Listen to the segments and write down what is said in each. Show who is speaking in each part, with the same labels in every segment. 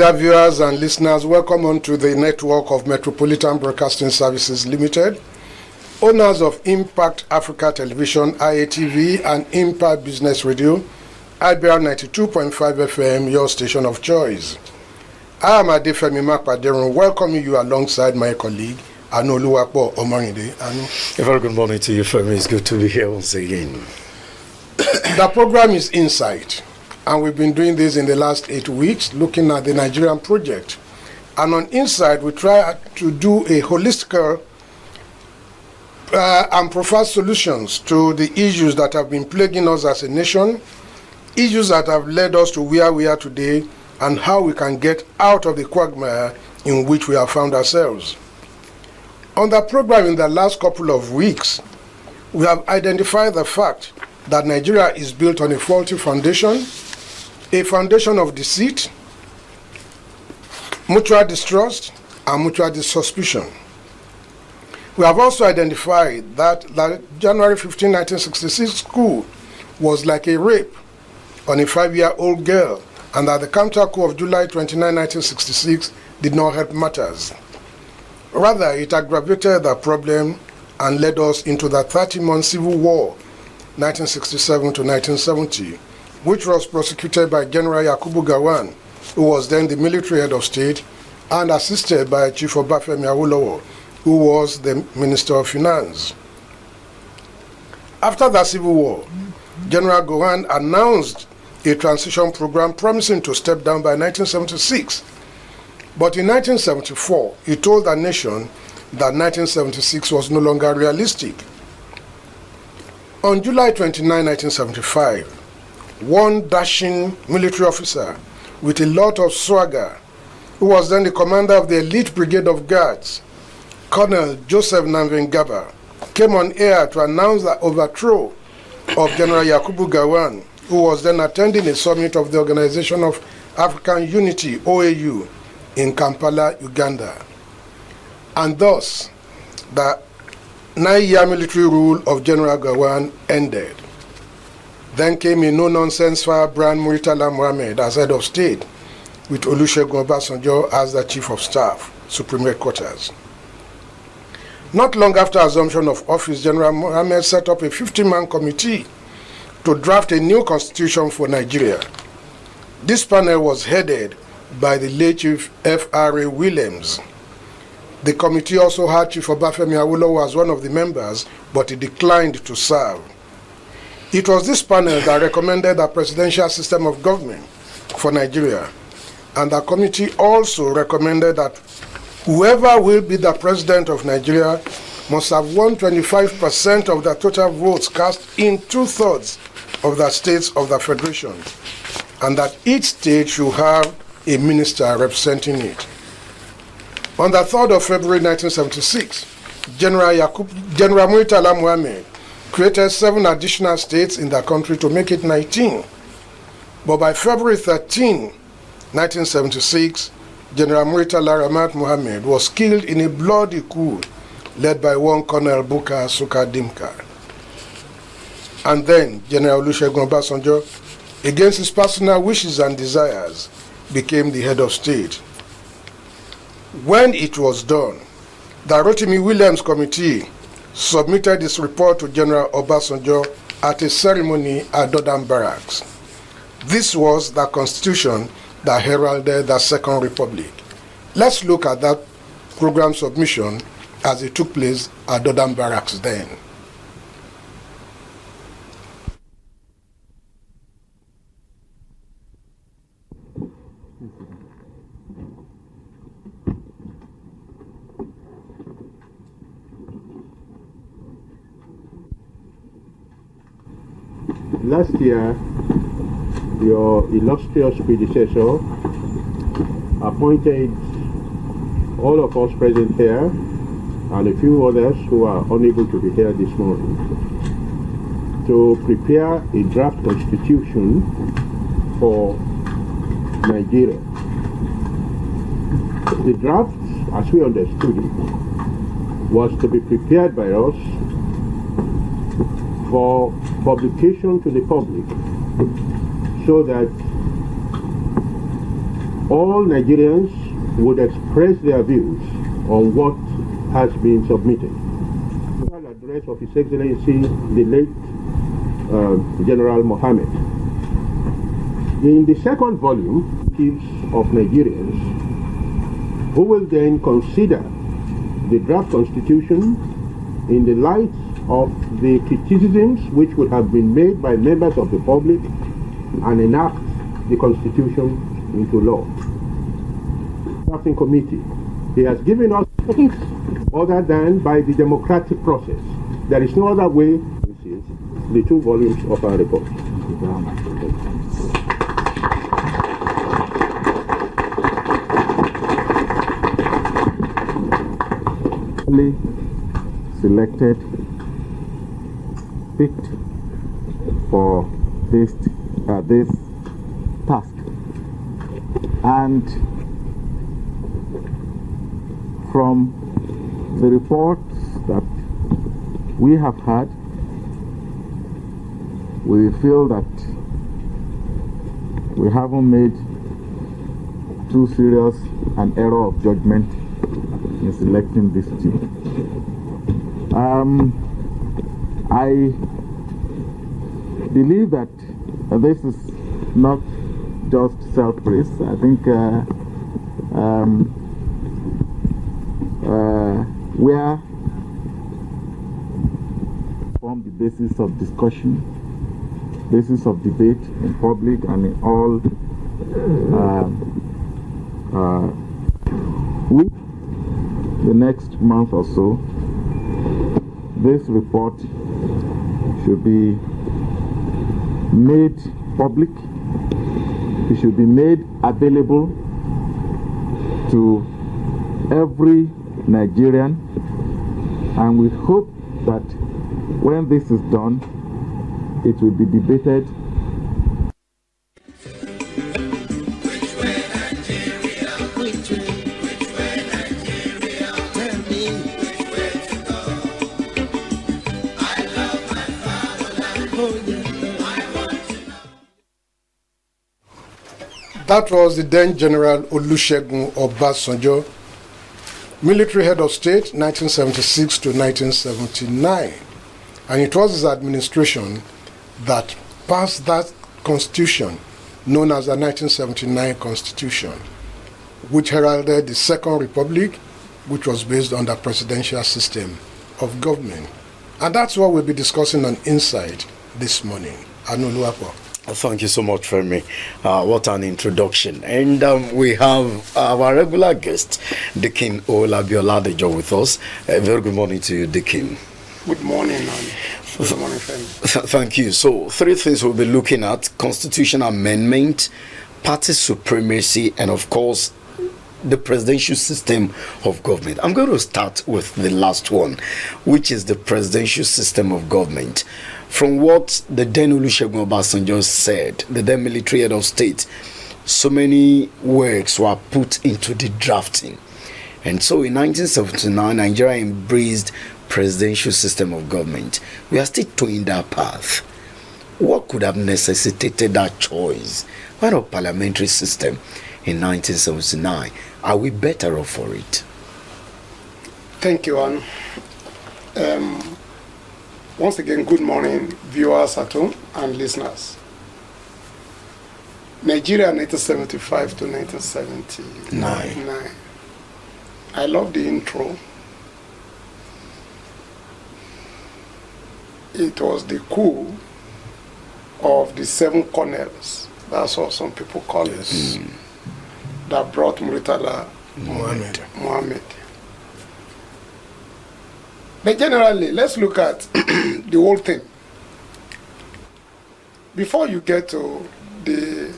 Speaker 1: there, viewers and listeners. Welcome on to the network of Metropolitan Broadcasting Services Limited, owners of Impact Africa Television, IATV, and Impact Business Radio, IBR 92.5 FM, your station of choice. I am Adefemi Makpaderun, welcoming you alongside my colleague, Anu Oluwapo Omarinde. Anu.
Speaker 2: A very good morning to you, Femi. It's good to be here once again.
Speaker 1: The program is Insight, and we've been doing this in the last 8 weeks, looking at the Nigerian project. And on Insight, we try to do a holistic and provide solutions to the issues that have been plaguing us as a nation, issues that have led us to where we are today, and how we can get out of the quagmire in which we have found ourselves. On the program in the last couple of weeks, we have identified the fact that Nigeria is built on a faulty foundation, a foundation of deceit, mutual distrust, and mutual suspicion. We have also identified that January 15, 1966 coup was like a rape on a 5-year-old girl, and that the counter coup of July 29, 1966 did not help matters. Rather, it aggravated the problem and led us into the 30-month civil war, 1967 to 1970, which was prosecuted by General Yakubu Gowon, who was then the military head of state, and assisted by Chief Obafemi Awolowo, who was the Minister of Finance. After the civil war, General Gowon announced a transition program promising to step down by 1976. But in 1974, he told the nation that 1976 was no longer realistic. On July 29, 1975, one dashing military officer with a lot of swagger, who was then the commander of the elite brigade of guards, Colonel Joseph Namvengaba, came on air to announce the overthrow of General Yakubu Gowon, who was then attending a summit of the Organization of African Unity, OAU, in Kampala, Uganda. And thus, the 9-year military rule of General Gowon ended. Then came a no-nonsense firebrand Murtala Mohammed as head of state, with Olusegun Obasanjo as the chief of staff, Supreme Headquarters. Not long after assumption of office, General Mohammed set up a 50-man committee to draft a new constitution for Nigeria. This panel was headed by the late Chief F.R.A. Williams. The committee also had Chief Obafemi Awolowo as one of the members, but he declined to serve. It was this panel that recommended a presidential system of government for Nigeria, and the committee also recommended that whoever will be the president of Nigeria must have won 25% of the total votes cast in 2/3 of the states of the Federation, and that each state should have a minister representing it. On the 3rd of February 1976, General Murtala Mohammed created 7 additional states in the country to make it 19. But by February 13, 1976, General Murtala Ramat Mohammed was killed in a bloody coup led by one Colonel Bukar Suka Dimka. And then General Olusegun Obasanjo, against his personal wishes and desires, became the head of state. When it was done, the Rotimi Williams Committee submitted its report to General Obasanjo at a ceremony at Dodam Barracks. This was the constitution that heralded the Second Republic. Let's look at that program submission as it took place at Dodam Barracks then.
Speaker 3: Last year, your illustrious predecessor appointed all of us present here and a few others who are unable to be here this morning to prepare a draft constitution for Nigeria. The draft, as we understood it, was to be prepared by us for publication to the public so that all Nigerians would express their views on what has been submitted. The address of His Excellency, the late General Mohammed. In the second volume, of Nigerians, who will then consider the draft constitution in the light of the criticisms which would have been made by members of the public and enact the constitution into law. Drafting committee, he has given us things other than by the democratic process. There is no other way. This is the 2 volumes of our report.
Speaker 4: Selected, picked for this task, and from the reports that we have had, we feel that we haven't made too serious an error of judgment in selecting this team. I believe that this is not just self-praise. I think we are from the basis of discussion, basis of debate in public and in all week, the next month or so. This report should be made public. It should be made available to every Nigerian, and we hope that when this is done, it will be debated.
Speaker 1: That was the then General Olusegun Obasanjo, military head of state, 1976 to 1979. And it was his administration that passed that constitution known as the 1979 Constitution, which heralded the Second Republic, which was based on the presidential system of government. And that's what we'll be discussing on Inside this morning. Anuluapo.
Speaker 2: Thank you so much, Femi. What an introduction. And we have our regular guest, Dikin Olabiola with us. Very good morning to you, Dikin.
Speaker 5: Good morning, good morning, Femi.
Speaker 2: Thank you. So, 3 things we'll be looking at: constitutional amendment, party supremacy, and of course, the presidential system of government. I'm going to start with the last one, which is the presidential system of government. From what the then Olusegun Obasanjo said, the then military head of state, so many works were put into the drafting. And so in 1979, Nigeria embraced presidential system of government. We are still toeing that path. What could have necessitated that choice? Why not parliamentary system in 1979? Are we better off for it?
Speaker 5: Thank you, Anne. Once again, good morning, viewers at home and listeners. Nigeria 1975 to 1979. I love the intro. It was the coup of the 7 colonels, that's what some people call it, that brought Murtala Mohammed. But generally, let's look at the whole thing. Before you get to the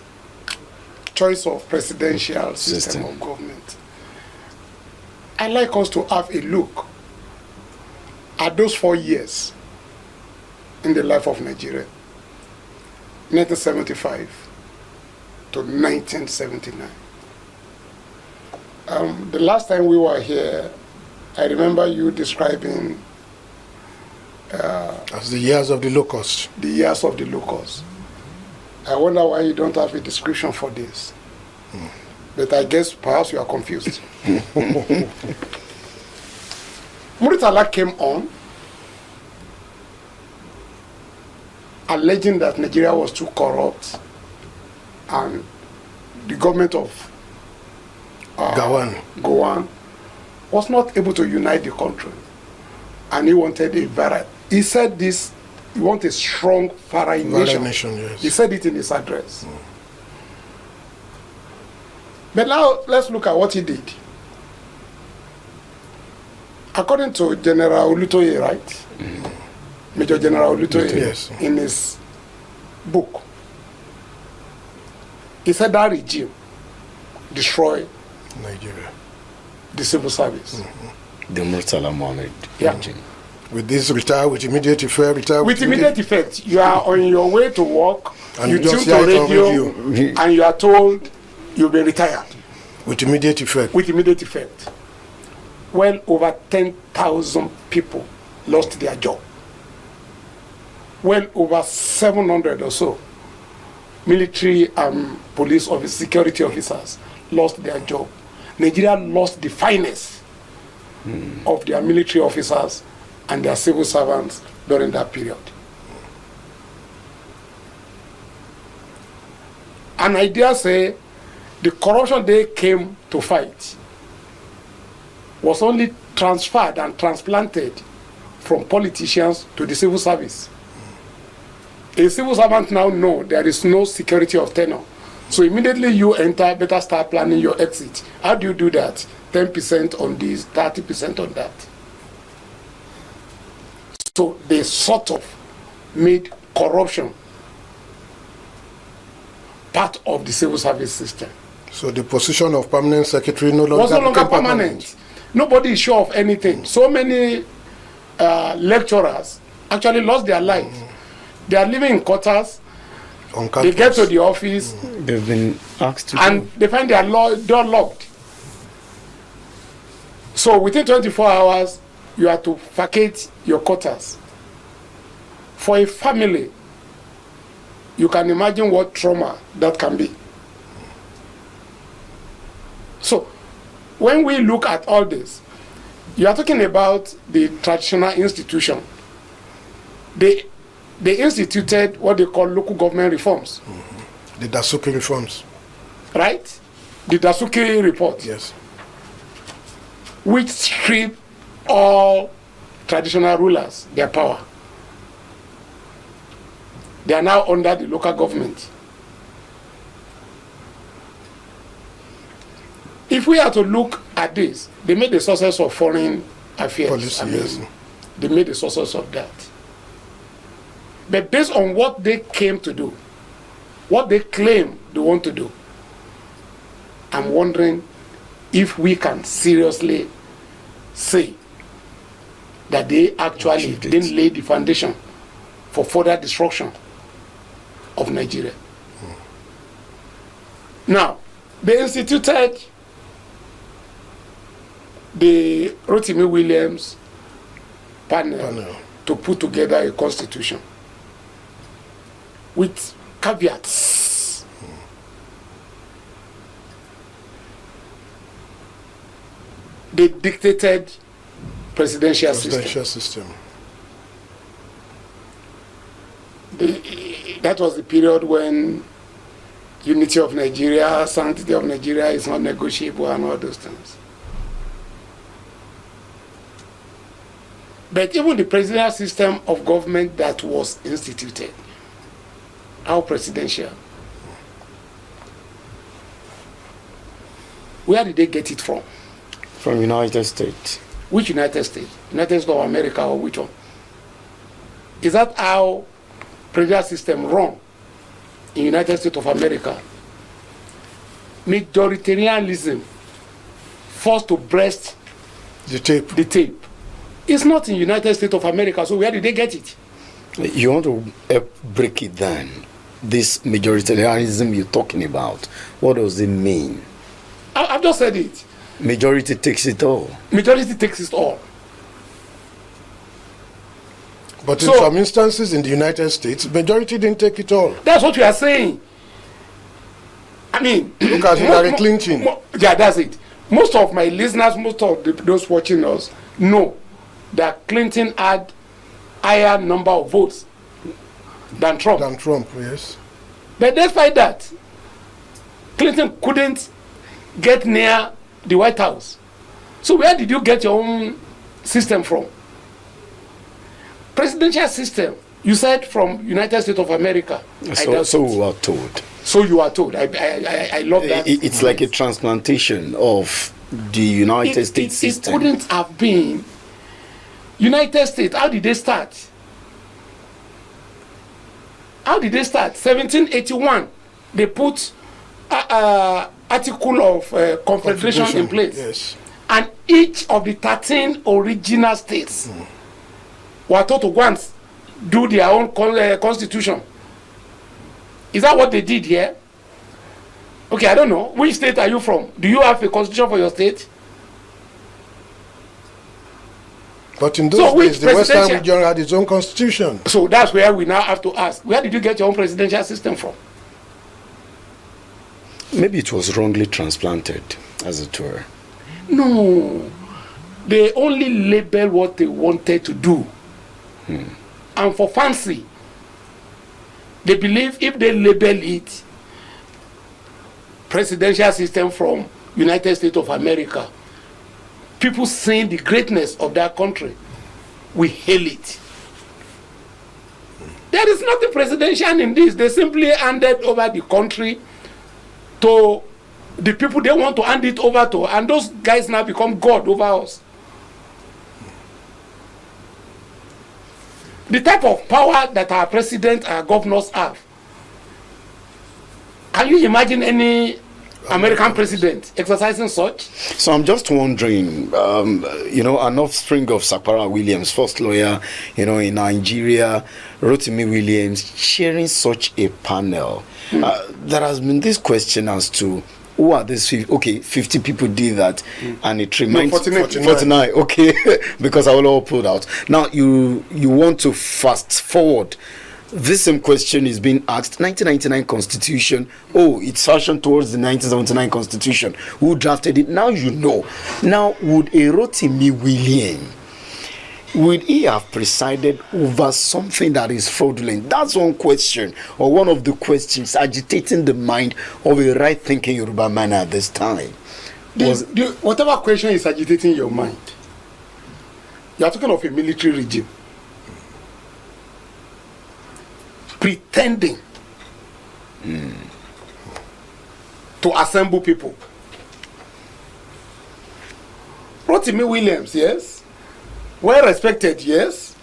Speaker 5: choice of presidential system of government, I'd like us to have a look at those 4 years in the life of Nigeria, 1975 to 1979. The last time we were here, I remember you describing
Speaker 1: as the years of the locust.
Speaker 5: The years of the locust. I wonder why you don't have a description for this. but I guess perhaps you are confused. Muritala came on alleging that Nigeria was too corrupt and the government of Gowon was not able to unite the country, and he wanted a variety. He said this, he wanted a strong Farai nation.
Speaker 1: Yes.
Speaker 5: He said it in his address. But now let's look at what he did. According to General Olutoye, right? Major General Olutoye,
Speaker 1: yes.
Speaker 5: In his book, he said that regime destroyed
Speaker 1: Nigeria.
Speaker 5: the civil service.
Speaker 2: The Murtala Mohammed
Speaker 5: Yeah.
Speaker 2: regime.
Speaker 1: With this retire with immediate effect, retire
Speaker 5: With immediate effect, you are on your way to work,
Speaker 1: And
Speaker 5: you
Speaker 1: you just
Speaker 5: tune to
Speaker 1: hear it on
Speaker 5: radio, and you are told you'll be retired
Speaker 1: with immediate effect.
Speaker 5: with immediate effect. Well, over 10,000 people lost their job. Well, over 700 or so military and police officers, security officers lost their job. Nigeria lost the finest of their military officers and their civil servants during that period. And I dare say the corruption they came to fight was only transferred and transplanted from politicians to the civil service. A civil servant now knows there is no security of tenure. So immediately you enter, better start planning your exit. How do you do that? 10% on this, 30% on that. So they sort of made corruption part of the civil service system.
Speaker 1: So the position of permanent secretary no
Speaker 5: Was no
Speaker 1: longer
Speaker 5: longer
Speaker 1: became
Speaker 5: permanent. Nobody is sure of anything. So many lecturers actually lost their lives. They are living in quarters.
Speaker 1: On
Speaker 5: They get
Speaker 1: campus.
Speaker 5: to the office
Speaker 2: They've been asked to
Speaker 5: and they find their door locked. So within 24 hours, you have to vacate your quarters. For a family, you can imagine what trauma that can be. So when we look at all this, you are talking about the traditional institution. They instituted what they call local government reforms,
Speaker 1: The Dasuki reforms.
Speaker 5: right? The Dasuki report,
Speaker 1: Yes.
Speaker 5: which stripped all traditional rulers their power. They are now under the local government. If we are to look at this, they made the sources of foreign affairs.
Speaker 1: Policy, yes.
Speaker 5: They made the sources of that. But based on what they came to do, what they claim they want to do, I'm wondering if we can seriously say that they actually didn't lay the foundation for further destruction of Nigeria. Now, they instituted the Rotimi Williams panel to put together a constitution with caveats. They dictated presidential system. That was the period when unity of Nigeria, sanctity of Nigeria is not negotiable and all those things. But even the presidential system of government that was instituted, how presidential? Where did they get it from?
Speaker 2: from United States.
Speaker 5: Which United States? United States of America or which one? Is that how previous system run in United States of America? Majoritarianism forced to breast
Speaker 1: The tape.
Speaker 5: the tape. It's not in United States of America, so where did they get it?
Speaker 2: You want to break it down? This majoritarianism you're talking about, what does it mean?
Speaker 5: I've just said it.
Speaker 2: Majority takes it all.
Speaker 5: Majority takes it all.
Speaker 1: But in
Speaker 5: So-
Speaker 1: some instances in the United States, majority didn't take it all.
Speaker 5: That's what we are saying. I mean,
Speaker 1: Look at Hillary Clinton.
Speaker 5: Yeah, that's it. Most of my listeners, most of those watching us know that Clinton had higher number of votes than Trump.
Speaker 1: Than Trump, yes.
Speaker 5: But despite that, Clinton couldn't get near the White House. So where did you get your own system from? Presidential system, you said from United States of America.
Speaker 2: So we were told.
Speaker 5: So you are told. I love that.
Speaker 2: It's like a transplantation of the United States
Speaker 5: It
Speaker 2: system.
Speaker 5: couldn't have been. United States, how did they start? How did they start? 1781, they put Article of Confederation in place.
Speaker 1: Yes.
Speaker 5: And each of the 13 original states were told to go and do their own constitution. Is that what they did here? Okay, I don't know. Which state are you from? Do you have a constitution for your state?
Speaker 1: But in those days, the Western
Speaker 5: presidential-
Speaker 1: region had its own constitution.
Speaker 5: So that's where we now have to ask, where did you get your own presidential system from?
Speaker 2: Maybe it was wrongly transplanted, as it were.
Speaker 5: No. They only label what they wanted to do. And for fancy, they believe if they label it presidential system from United States of America, people seeing the greatness of that country, we hail it. There is nothing presidential in this. They simply handed over the country to the people they want to hand it over to, and those guys now become God over us. The type of power that our president, our governors have. Can you imagine any American president exercising such?
Speaker 2: So I'm just wondering, an offspring of Sapara Williams, first lawyer, in Nigeria, Rotimi Williams, chairing such a panel. There has been this question as to who are these 50 people did that, and it remains 49. Okay, because I will all pulled out. Now you want to fast forward. This same question is being asked. 1999 Constitution. Oh, it's fashioned towards the 1979 Constitution. Who drafted it? Now you know. Now, would a Rotimi Williams, would he have presided over something that is fraudulent? That's one question, or one of the questions agitating the mind of a right-thinking Yoruba man at this time.
Speaker 5: Whatever question is agitating your mind, you are talking of a military regime pretending to assemble people. Rotimi Williams, yes. Well respected, yes.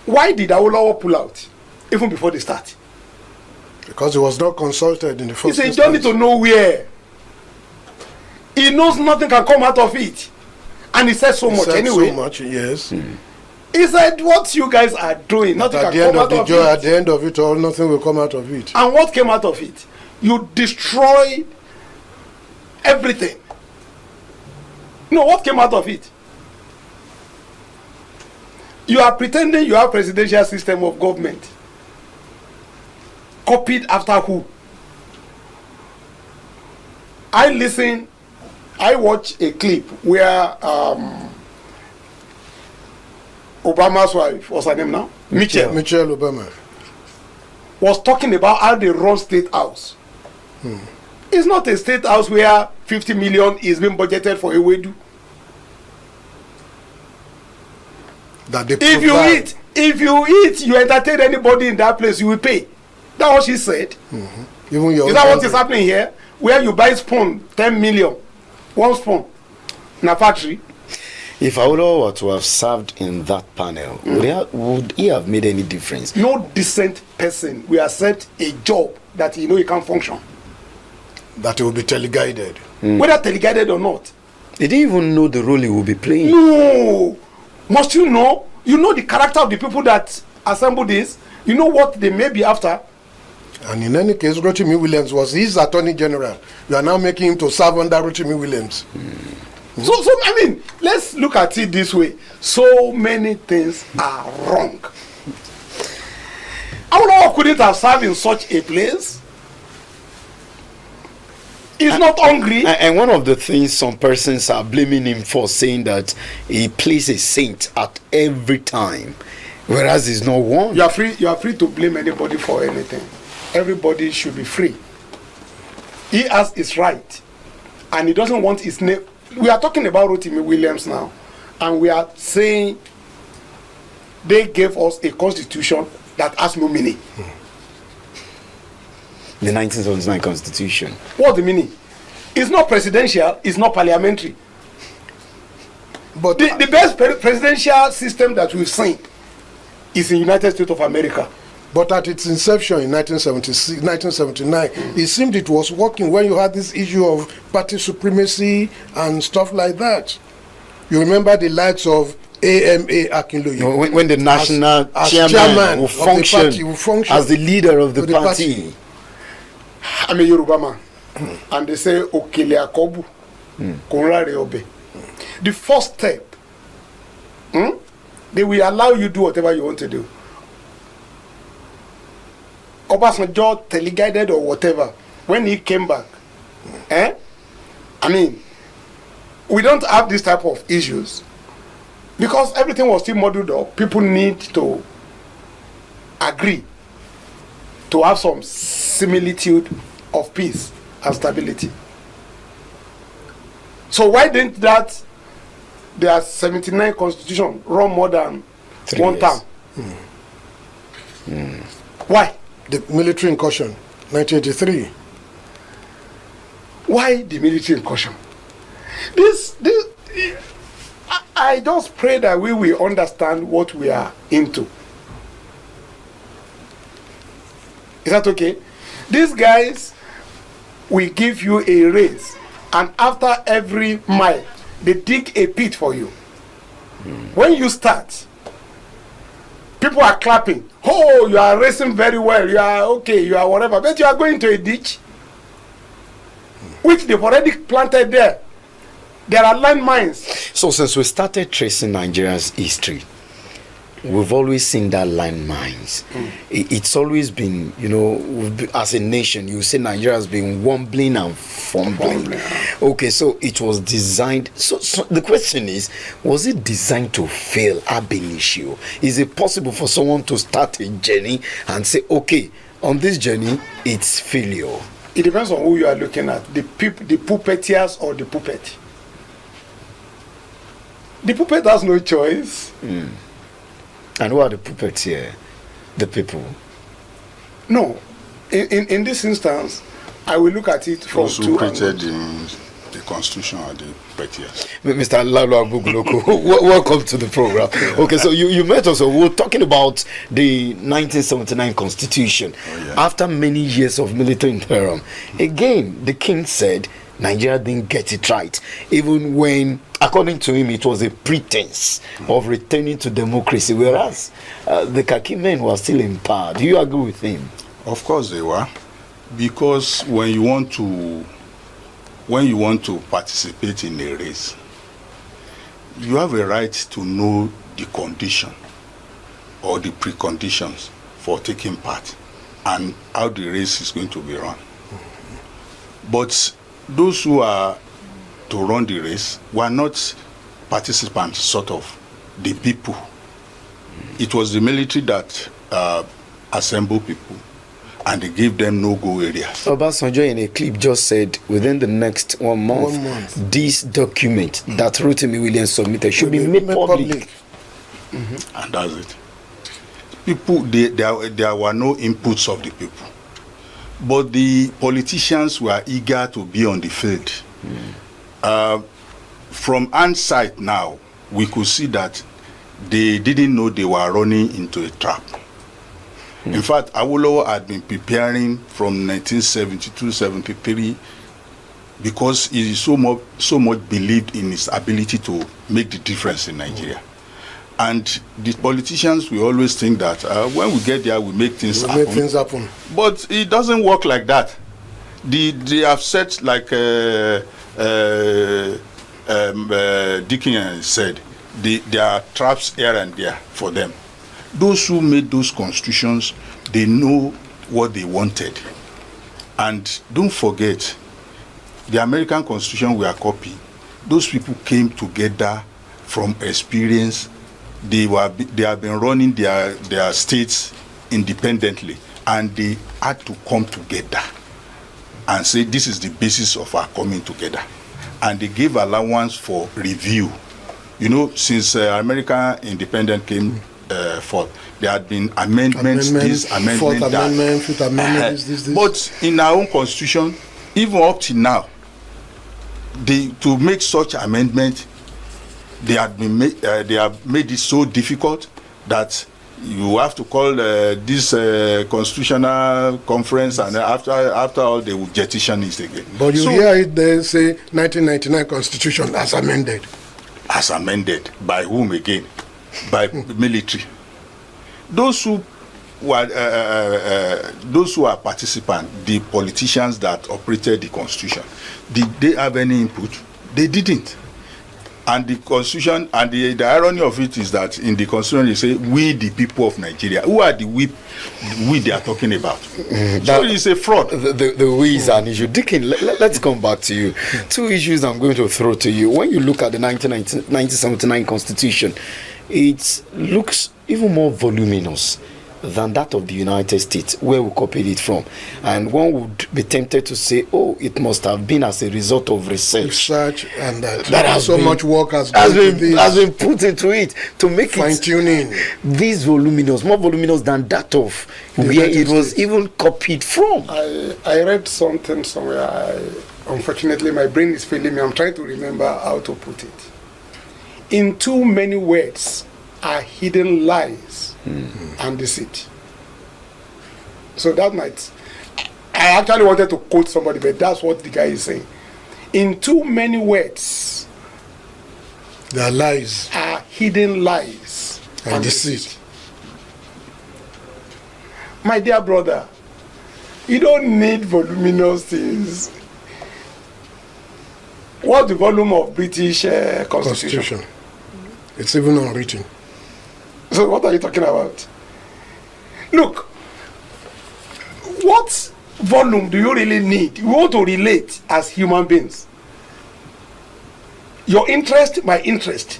Speaker 5: Why did Awolowo pull out even before they start?
Speaker 1: Because he was not consulted in the first
Speaker 5: It's a journey to nowhere. He knows nothing can come out of it. And he said so much anyway.
Speaker 1: So much, yes.
Speaker 5: He said what you guys are doing, nothing can come out of it.
Speaker 1: At the end of it all, nothing will come out of it.
Speaker 5: And what came out of it? You destroyed everything. No, what came out of it? You are pretending you have presidential system of government. Copied after who? I watched a clip where Obama's wife, what's her name now? Michelle
Speaker 1: Obama
Speaker 5: was talking about how they run State House. It's not a State House where 50 million is being budgeted for a wedu.
Speaker 1: That they
Speaker 5: If you eat, you entertain anybody in that place, you will pay. That's what she said.
Speaker 1: Even your
Speaker 5: Is that what is happening here? Where you buy spoon, 10 million, one spoon, in a factory?
Speaker 2: If Awolowo were to have served in that panel, would he have made any difference?
Speaker 5: No decent person will accept a job that he can't function.
Speaker 1: That it will be teleguided.
Speaker 5: Whether teleguided or not.
Speaker 2: He didn't even know the role he would be playing.
Speaker 5: No! Must you know? You know the character of the people that assemble this. You know what they may be after.
Speaker 1: And in any case, Rotimi Williams was his attorney general. You are now making him to serve under Rotimi Williams.
Speaker 5: So I mean, let's look at it this way. So many things are wrong. Awolowo couldn't have served in such a place. He's not hungry.
Speaker 2: And one of the things some persons are blaming him for, saying that he plays a saint at every time, whereas he's not one.
Speaker 5: You are free to blame anybody for anything. Everybody should be free. He has his right, and he doesn't want his name. We are talking about Rotimi Williams now, and we are saying they gave us a constitution that has no meaning.
Speaker 2: The 1979 Constitution.
Speaker 5: What's the meaning? It's not presidential, it's not parliamentary.
Speaker 1: But
Speaker 5: The best presidential system that we've seen is in United States of America.
Speaker 1: But at its inception in 1979, it seemed it was working when you had this issue of party supremacy and stuff like that. You remember the likes of AMA Akinloye.
Speaker 2: When the national chairman will function as the leader of the party.
Speaker 5: I'm a Yoruba man, and they say Okele Akobu, Konrare Obe. The first step, they will allow you to do whatever you want to do. Obasanjo teleguided or whatever, when he came back, I mean, we don't have this type of issues because everything was still modeled up. People need to agree to have some similitude of peace and stability. So why didn't that their 79 constitution run more than
Speaker 2: 3
Speaker 5: one
Speaker 2: years?
Speaker 5: term? Why?
Speaker 1: The military incursion, 1983.
Speaker 5: Why the military incursion? I just pray that we will understand what we are into. Is that okay? These guys will give you a raise, and after every mile, they dig a pit for you. When you start, people are clapping. Oh, you are racing very well. You are okay. You are whatever. But you are going to a ditch, which they've already planted there. There are landmines.
Speaker 2: So since we started tracing Nigeria's history, we've always seen that landmines. It's always been, as a nation, you say Nigeria has been wobbling and fumbling. Okay, so it was designed. So the question is, was it designed to fail ab initio? Is it possible for someone to start a journey and say, okay, on this journey, it's failure?
Speaker 5: It depends on who you are looking at, the puppeteers or the puppet. The puppet has no choice.
Speaker 2: And who are the puppets here? The people?
Speaker 5: No. In this instance, I will look at it from
Speaker 6: those who created the constitution are the puppets.
Speaker 2: Mr. Lalo Abuguloko, welcome to the program. Okay, so you met us. So we're talking about the 1979 Constitution. After many years of military interim, again, the king said Nigeria didn't get it right, even when, according to him, it was a pretense of returning to democracy, whereas the Kaki men were still in power. Do you agree with him?
Speaker 6: Of course they were, because when you want to participate in a race, you have a right to know the condition or the preconditions for taking part and how the race is going to be run. But those who are to run the race were not participants, sort of, the people. It was the military that assembled people, and they gave them no-go areas.
Speaker 2: Obasanjo in a clip just said, within the next 1 month, this document that Rotimi Williams submitted should be made public.
Speaker 6: And that's it. People, there were no inputs of the people. But the politicians were eager to be on the field. From hindsight now, we could see that they didn't know they were running into a trap. In fact, Awolowo had been preparing from 1972-73 because he so much believed in his ability to make the difference in Nigeria. And the politicians will always think that when we get there, we make things happen. But it doesn't work like that. They have set, like Dickinson said, there are traps here and there for them. Those who made those constitutions, they know what they wanted. And don't forget, the American Constitution we are copying, those people came together from experience. They have been running their states independently, and they had to come together and say this is the basis of our coming together. And they gave allowance for review. You know, since American independence came forth, there had been amendments, this amendment,
Speaker 1: Fourth
Speaker 6: that.
Speaker 1: Amendment, Fifth Amendment, this.
Speaker 6: But in our own constitution, even up to now, to make such amendment, they have made it so difficult that you have to call this constitutional conference, and after all they will petition it again.
Speaker 1: But you hear it there say 1999 Constitution as amended.
Speaker 6: As amended by whom again? By military. Those who are participants, the politicians that operated the constitution, did they have any input? They didn't. And the constitution, and the irony of it is that in the constitution they say, we the people of Nigeria. Who are the we they are talking about? So it's a fraud.
Speaker 2: The we is an issue. Dickin, let's come back to you. Two issues I'm going to throw to you. When you look at the 1979 Constitution, it looks even more voluminous than that of the United States, where we copied it from. And one would be tempted to say, oh, it must have been as a result of research
Speaker 1: And that
Speaker 2: has
Speaker 1: so
Speaker 2: been,
Speaker 1: much work has
Speaker 2: been put into it to make
Speaker 1: fine-tuning
Speaker 2: this voluminous, more voluminous than that of where it was even copied from.
Speaker 5: I read something somewhere. Unfortunately, my brain is failing me. I'm trying to remember how to put it. In too many words are hidden lies and deceit. So that might... I actually wanted to quote somebody, but that's what the guy is saying. In too many words,
Speaker 1: there are lies,
Speaker 5: are hidden lies
Speaker 1: and deceit.
Speaker 5: My dear brother, you don't need voluminous things. What's the volume of British Constitution?
Speaker 1: It's even unwritten.
Speaker 5: So what are you talking about? Look, what volume do you really need? You want to relate as human beings. Your interest, my interest.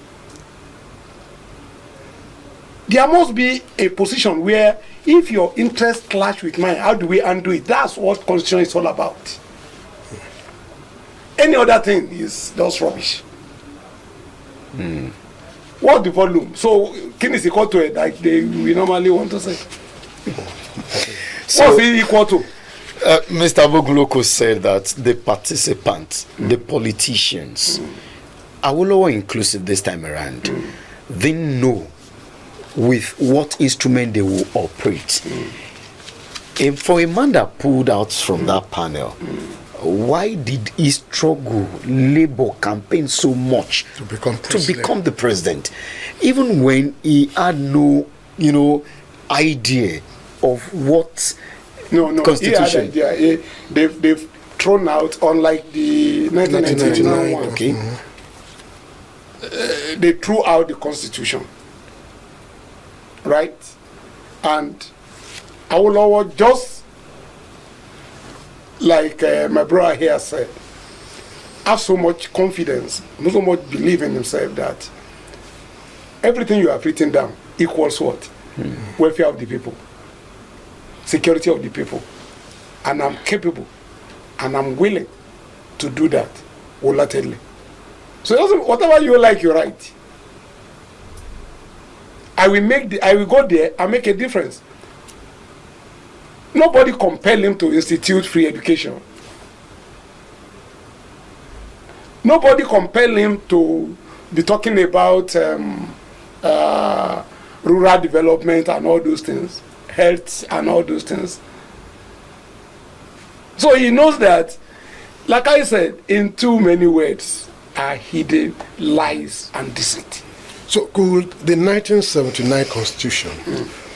Speaker 5: There must be a position where if your interest clash with mine, how do we undo it? That's what constitution is all about. Any other thing is just rubbish. What the volume? So, kin is equal to it, like we normally want to say.
Speaker 2: So,
Speaker 5: what's it equal to?
Speaker 2: Mr. Boguloko said that the participants, the politicians, Awolowo inclusive this time around, they know with what instrument they will operate. And for a man that pulled out from that panel, why did he struggle, labor, campaign so much
Speaker 1: to become
Speaker 2: the president, even when he had no, idea of what constitution?
Speaker 5: They've thrown out, unlike the 1999 one.
Speaker 2: Okay.
Speaker 5: They threw out the constitution, right? And Awolowo, just like my brother here said, have so much confidence, so much belief in himself that everything you have written down equals what? Welfare of the people, security of the people, and I'm capable and I'm willing to do that wholeheartedly. So it doesn't, whatever you like, you write. I will go there and make a difference. Nobody compelled him to institute free education. Nobody compelled him to be talking about rural development and all those things, health and all those things. So he knows that, like I said, in too many words are hidden lies and deceit.
Speaker 1: So could the 1979 Constitution,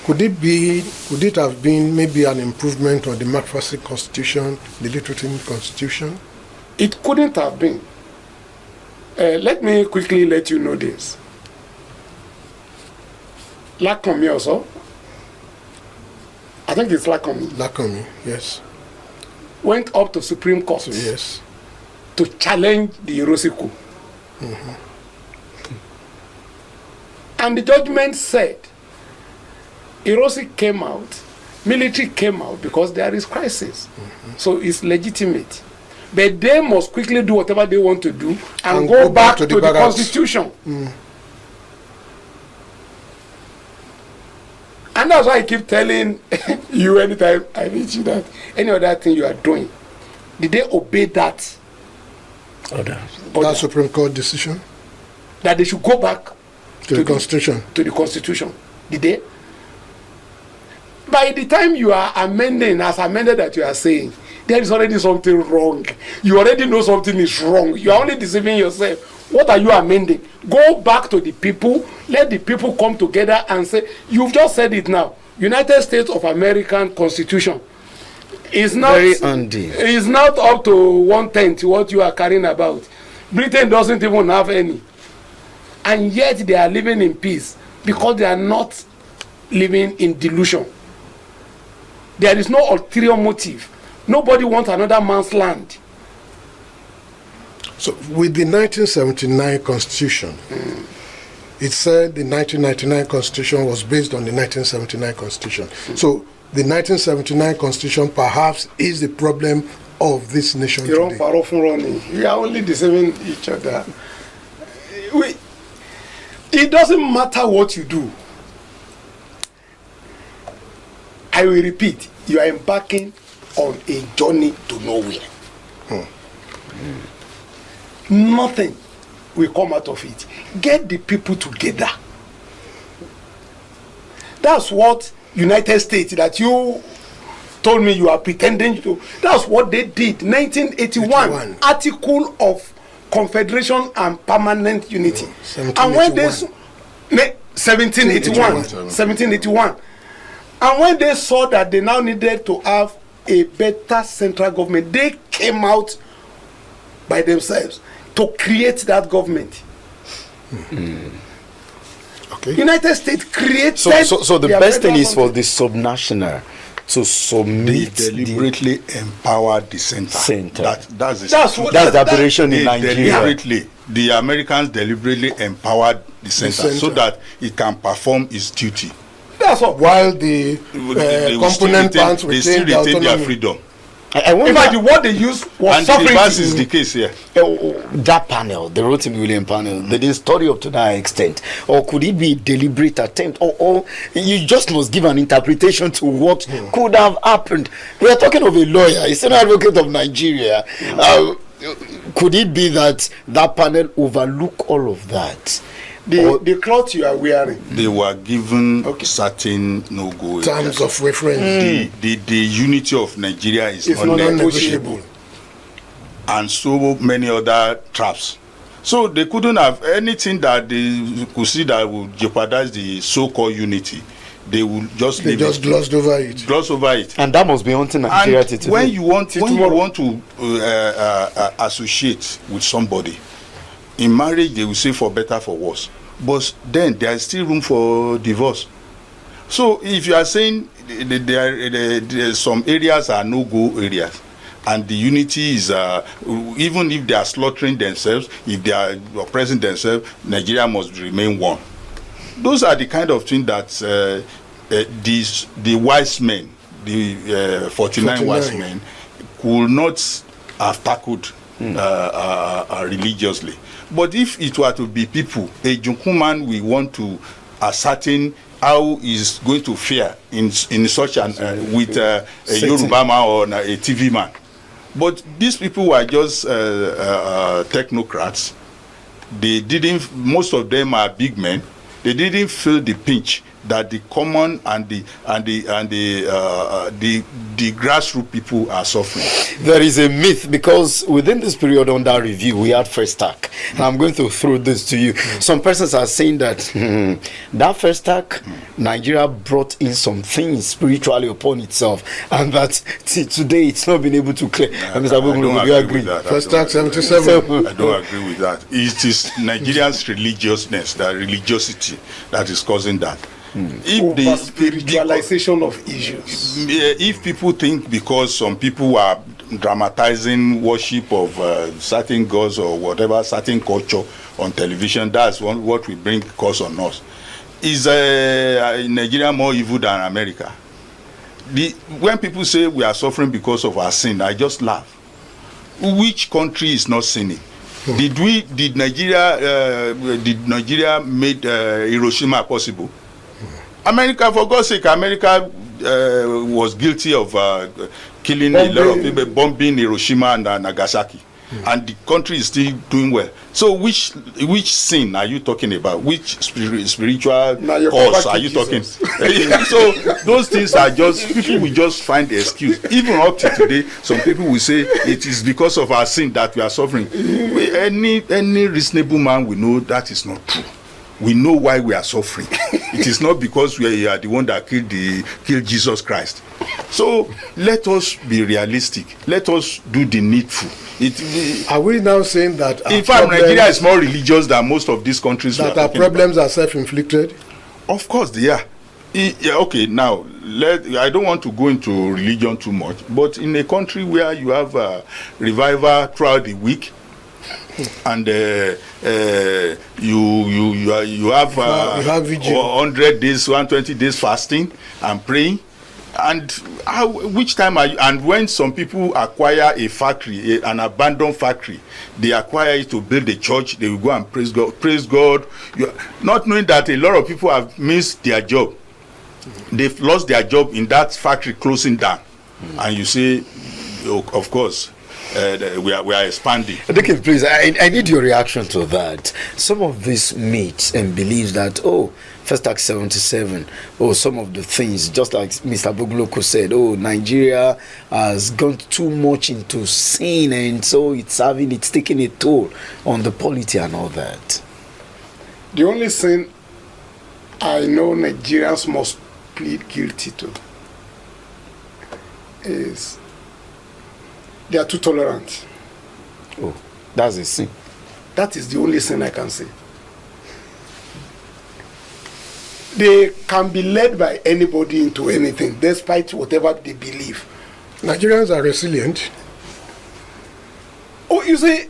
Speaker 1: could it have been maybe an improvement on the McPherson Constitution, the Littleton Constitution?
Speaker 5: It couldn't have been. Let me quickly let you know this. Lakomi also, I think it's Lakomi,
Speaker 1: Lakomi, yes.
Speaker 5: went up to Supreme Court.
Speaker 1: Yes.
Speaker 5: to challenge the Irosi coup. And the judgment said, Irosi came out, military came out because there is crisis. So it's legitimate. But they must quickly do whatever they want to do and go back to the constitution. And that's why I keep telling you anytime I meet you that any other thing you are doing, did they obey that?
Speaker 1: That Supreme Court decision?
Speaker 5: That they should go back
Speaker 1: to the Constitution.
Speaker 5: To the Constitution. Did they? By the time you are amending, as amended that you are saying, there is already something wrong. You already know something is wrong. You are only deceiving yourself. What are you amending? Go back to the people. Let the people come together and say, you've just said it now. United States of American Constitution is not up to 1/10 what you are carrying about. Britain doesn't even have any. And yet they are living in peace because they are not living in delusion. There is no ulterior motive. Nobody wants another man's land.
Speaker 1: So with the 1979 Constitution, it said the 1999 Constitution was based on the 1979 Constitution. So the 1979 Constitution perhaps is the problem of this nation today.
Speaker 5: We are only deceiving each other. It doesn't matter what you do. I will repeat, you are embarking on a journey to nowhere. Nothing will come out of it. Get the people together. That's what United States that you told me you are pretending to. That's what they did. 1981 Article of Confederation and Permanent Unity. And when they 1781. And when they saw that they now needed to have a better central government, they came out by themselves to create that government.
Speaker 1: Okay.
Speaker 5: United States created.
Speaker 2: So the best thing is for the subnational to submit.
Speaker 6: They deliberately empower the center. That's
Speaker 2: the aberration in Nigeria.
Speaker 6: The Americans deliberately empowered the center so that it can perform its duty.
Speaker 5: That's all.
Speaker 1: While the component parts
Speaker 6: retain their freedom.
Speaker 5: In fact, the word they used was sovereignty.
Speaker 6: And the reverse is the case here.
Speaker 2: That panel, the Rotimi Williams panel, they didn't study up to that extent. Or could it be a deliberate attempt? Or you just must give an interpretation to what could have happened. We are talking of a lawyer. He's an advocate of Nigeria. Could it be that that panel overlook all of that?
Speaker 5: The cloth you are wearing.
Speaker 6: They were given certain no-go
Speaker 1: terms of reference.
Speaker 6: The unity of Nigeria is
Speaker 1: not negotiable.
Speaker 6: And so many other traps. So they couldn't have anything that they could see that would jeopardize the so-called unity. They would just leave it.
Speaker 1: Glossed over it.
Speaker 6: Gloss over it.
Speaker 2: And that must be haunting Nigeria today.
Speaker 6: When you want to associate with somebody, in marriage they will say for better, for worse. But then there is still room for divorce. So if you are saying there some areas are no-go areas, and the unity is, even if they are slaughtering themselves, if they are oppressing themselves, Nigeria must remain one. Those are the kind of things that the wise men, the 49 wise men, could not have tackled religiously. But if it were to be people, a Junkuman we want to ascertain how is going to fare in such an with a Yoruba man or a TV man. But these people were just technocrats. They didn't. Most of them are big men. They didn't feel the pinch that the common and the grassroots people are suffering.
Speaker 2: There is a myth, because within this period under review we had first attack, and I'm going to throw this to you. Some persons are saying that that first attack, Nigeria brought in some things spiritually upon itself, and that today it's not been able to clear. Mr. Bogun, do you agree?
Speaker 1: First attack 77.
Speaker 6: I don't agree with that. It is Nigeria's religiousness, that religiosity, that is causing that.
Speaker 5: Over spiritualization of issues.
Speaker 6: If people think because some people are dramatizing worship of certain gods or whatever, certain culture on television, that's what we bring cause on us. Is Nigeria more evil than America? When people say we are suffering because of our sin, I just laugh. Which country is not sinning? Did Nigeria made Hiroshima possible? America, for God's sake, America was guilty of killing a lot of people, bombing Hiroshima and Nagasaki. And the country is still doing well. So which sin are you talking about? Which spiritual cause are you talking? So those things are just, people will just find the excuse. Even up to today, some people will say it is because of our sin that we are suffering. Any reasonable man will know that is not true. We know why we are suffering. It is not because we are the one that killed Jesus Christ. So let us be realistic. Let us do the needful.
Speaker 1: Are we now saying that
Speaker 6: in fact Nigeria is more religious than most of these countries?
Speaker 1: That our problems are self-inflicted?
Speaker 6: Of course they are. Okay, now I don't want to go into religion too much, but in a country where you have revival throughout the week, and you have 100 days, 120 days fasting and praying, and which time are you? And when some people acquire a factory, an abandoned factory, they acquire it to build a church, they will go and praise God. Praise God, not knowing that a lot of people have missed their job. They've lost their job in that factory closing down, and you say, of course. We are expanding.
Speaker 2: Dickens, please, I need your reaction to that. Some of these myths and beliefs that, First Act 77, some of the things, just like Mr. Bugloko said, Nigeria has gone too much into sin, and so it's taking a toll on the polity and all that.
Speaker 5: The only sin I know Nigerians must plead guilty to is they are too tolerant.
Speaker 2: That's a sin.
Speaker 5: That is the only sin I can say. They can be led by anybody into anything, despite whatever they believe.
Speaker 1: Nigerians are resilient.
Speaker 5: You see,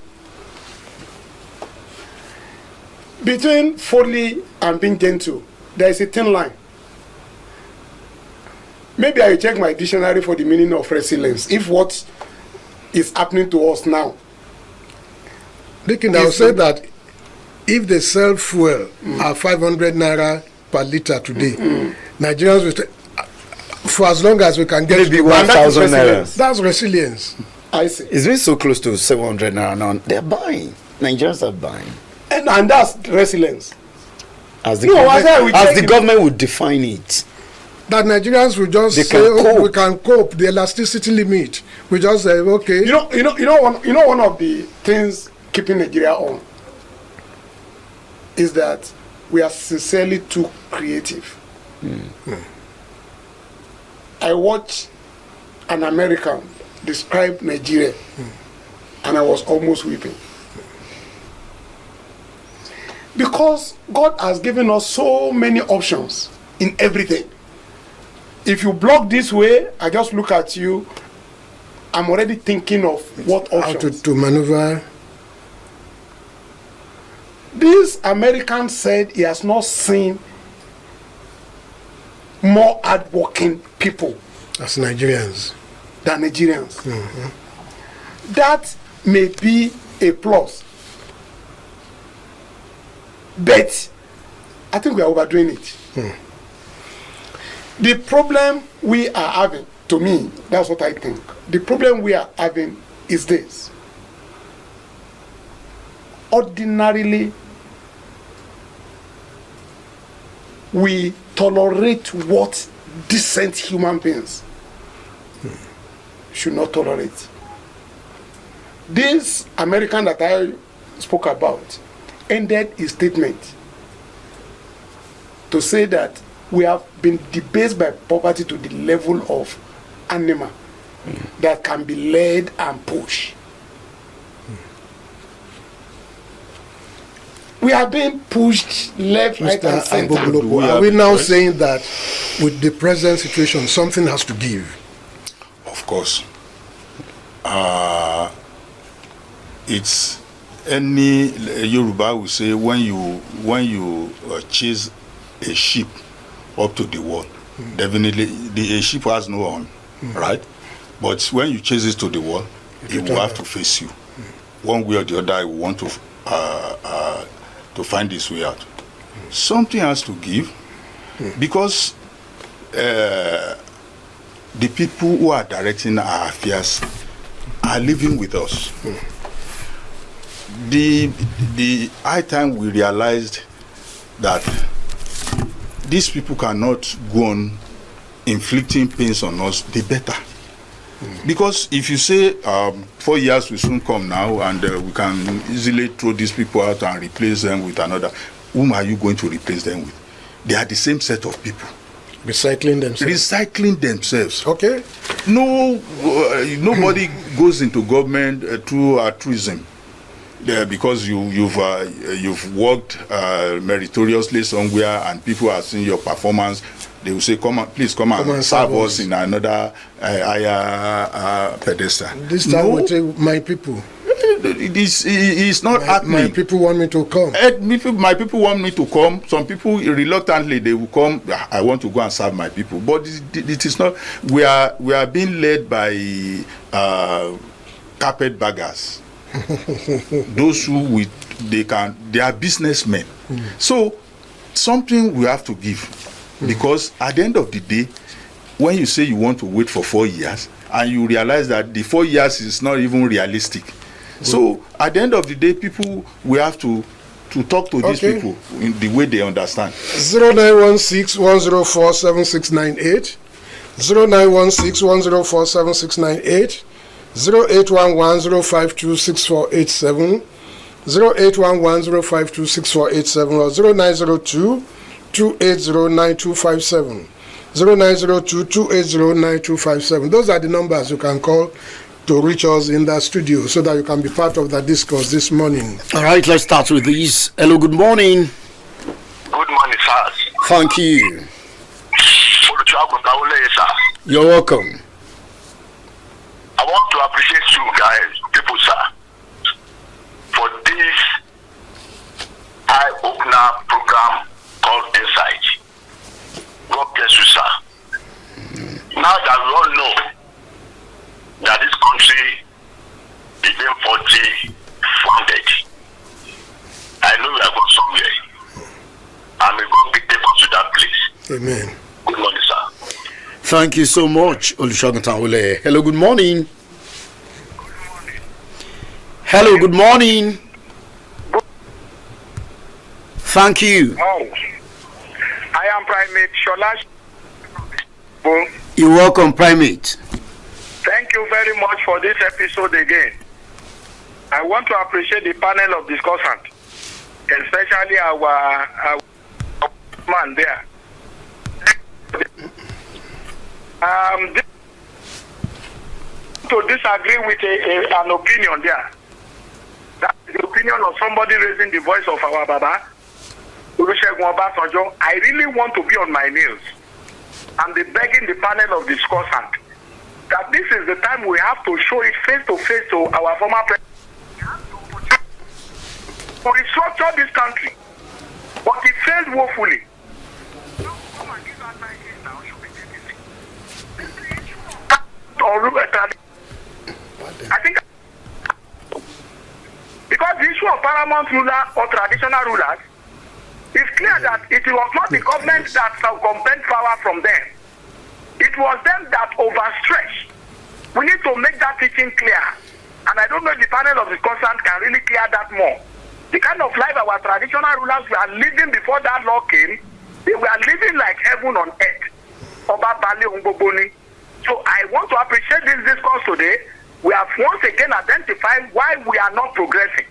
Speaker 5: between folly and being gentle, there is a thin line. Maybe I will check my dictionary for the meaning of resilience. If what is happening to us now.
Speaker 1: Dickens, I will say that if they sell fuel at 500 naira per litre today, Nigerians will for as long as we can get
Speaker 2: maybe 1,000 naira.
Speaker 1: That's resilience.
Speaker 5: I see.
Speaker 2: It's been so close to 700 naira now. They're buying. Nigerians are buying.
Speaker 5: And that's resilience.
Speaker 2: As the government would define it.
Speaker 1: That Nigerians will just say, we can cope. The elasticity limit. We just say, okay.
Speaker 5: You know one of the things keeping Nigeria on is that we are sincerely too creative. I watched an American describe Nigeria, and I was almost weeping. Because God has given us so many options in everything. If you block this way, I just look at you, I'm already thinking of what options.
Speaker 1: How to maneuver.
Speaker 5: This American said he has not seen more hardworking people
Speaker 1: as Nigerians
Speaker 5: than Nigerians. That may be a plus. But I think we are overdoing it. The problem we are having, to me, that's what I think. The problem we are having is this. Ordinarily, we tolerate what decent human beings should not tolerate. This American that I spoke about ended his statement to say that we have been debased by poverty to the level of animal that can be led and pushed. We are being pushed left, right, and
Speaker 1: Mr.
Speaker 5: center.
Speaker 1: Agbogbo,
Speaker 6: have
Speaker 1: are we
Speaker 6: a
Speaker 1: now
Speaker 6: choice?
Speaker 1: saying that with the present situation, something has to give?
Speaker 6: Of course. It's any Yoruba will say when you chase a sheep up to the wall, definitely a sheep has no horn, right? But when you chase it to the wall, it will have to face you. One way or the other, it will want to find its way out. Something has to give, because the people who are directing our affairs are living with us. The high time we realized that these people cannot go on inflicting pains on us, the better. Because if you say 4 years will soon come now and we can easily throw these people out and replace them with another, whom are you going to replace them with? They are the same set of people.
Speaker 1: Recycling themselves.
Speaker 6: Recycling themselves.
Speaker 1: Okay.
Speaker 6: No, nobody goes into government through altruism. Because you've worked meritoriously somewhere and people are seeing your performance, they will say, please come and serve us in another higher pedestal.
Speaker 1: This time we take my people.
Speaker 6: It's not happening.
Speaker 1: My people want me to come.
Speaker 6: My people want me to come. Some people reluctantly they will come. I want to go and serve my people, but it is not. We are being led by carpetbaggers. Those who they are businessmen. So something we have to give, because at the end of the day, when you say you want to wait for 4 years and you realize that the 4 years is not even realistic, so at the end of the day, people we have to talk to these people in the way they understand.
Speaker 1: 0916-104-7698, 0916-104-7698, 0811-052-6487, 0811-052-6487, or 0902-280-9257, 0902-280-9257. Those are the numbers you can call to reach us in the studio so that you can be part of the discourse this morning.
Speaker 2: All right, let's start with these. Hello, good morning.
Speaker 7: Good morning, sir.
Speaker 2: Thank you. You're welcome.
Speaker 7: I want to appreciate you guys, people, sir, for this eye-opener program called Insight. God bless you, sir. Now that we all know that this country is being 40 founded, I know we are going somewhere. And may God take us to that place.
Speaker 1: Amen.
Speaker 7: Good morning, sir.
Speaker 2: Thank you so much, Olusegun Taole. Hello, good morning. Hello, good morning. Thank you.
Speaker 7: Oh, I am Primate Shola.
Speaker 2: You're welcome, Primate.
Speaker 7: Thank you very much for this episode again. I want to appreciate the panel of discussants, especially our man there. To disagree with an opinion there. That's the opinion of somebody raising the voice of our Baba, Olusegun Obasanjo. I really want to be on my knees and be begging the panel of discussants that this is the time we have to show it face to face to our former president to restructure this country. But it failed woefully. I think because the issue of paramount ruler or traditional rulers, it's clear that it was not the government that circumvent power from them. It was them that overstretched. We need to make that teaching clear. And I don't know if the panel of discussants can really clear that more. The kind of life our traditional rulers were living before that law came, they were living like heaven on earth. Oba Bale Ungboboni. So I want to appreciate this discourse today. We have once again identified why we are not progressing.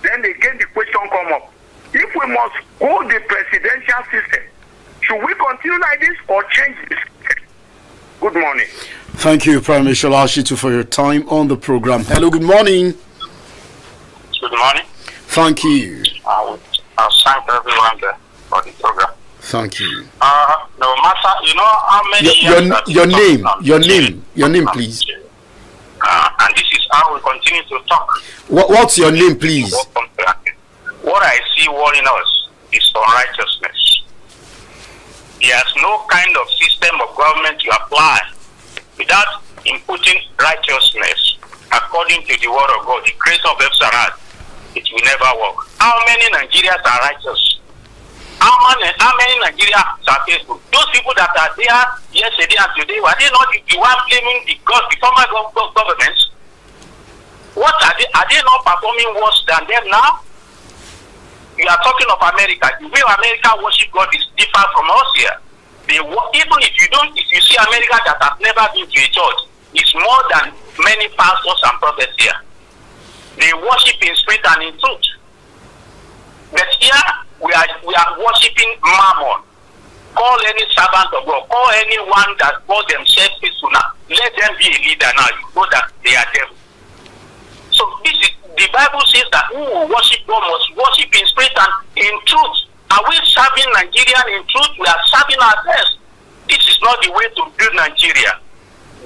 Speaker 7: Then again the question come up. If we must go the presidential system, should we continue like this or change this? Good morning.
Speaker 2: Thank you, Prime Minister Ashitu, for your time on the program. Hello, good morning.
Speaker 7: Good morning.
Speaker 2: Thank you.
Speaker 7: I
Speaker 8: thank everyone there for the program.
Speaker 2: Thank you.
Speaker 8: No matter, you know how many years
Speaker 2: your name, please.
Speaker 8: And this is how we continue to talk.
Speaker 2: What's your name, please?
Speaker 8: What I see worrying us is unrighteousness. There's no kind of system of government you apply without inputting righteousness according to the word of God, the creator of Epsarat. It will never work. How many Nigerians are righteous? How many Nigerians are faithful? Those people that are there yesterday and today, were they not the one blaming the former governments? What are they? Are they not performing worse than them now? We are talking of America. The way America worship God is different from us here. Even if you see America that has never been to a church, it's more than many pastors and prophets here. They worship in spirit and in truth. But here we are worshiping Mammon. Call any servant of God, call anyone that calls themselves faithful now. Let them be a leader now. You know that they are devil. So the Bible says that who will worship God must worship in spirit and in truth. Are we serving Nigeria in truth? We are serving ourselves. This is not the way to build Nigeria.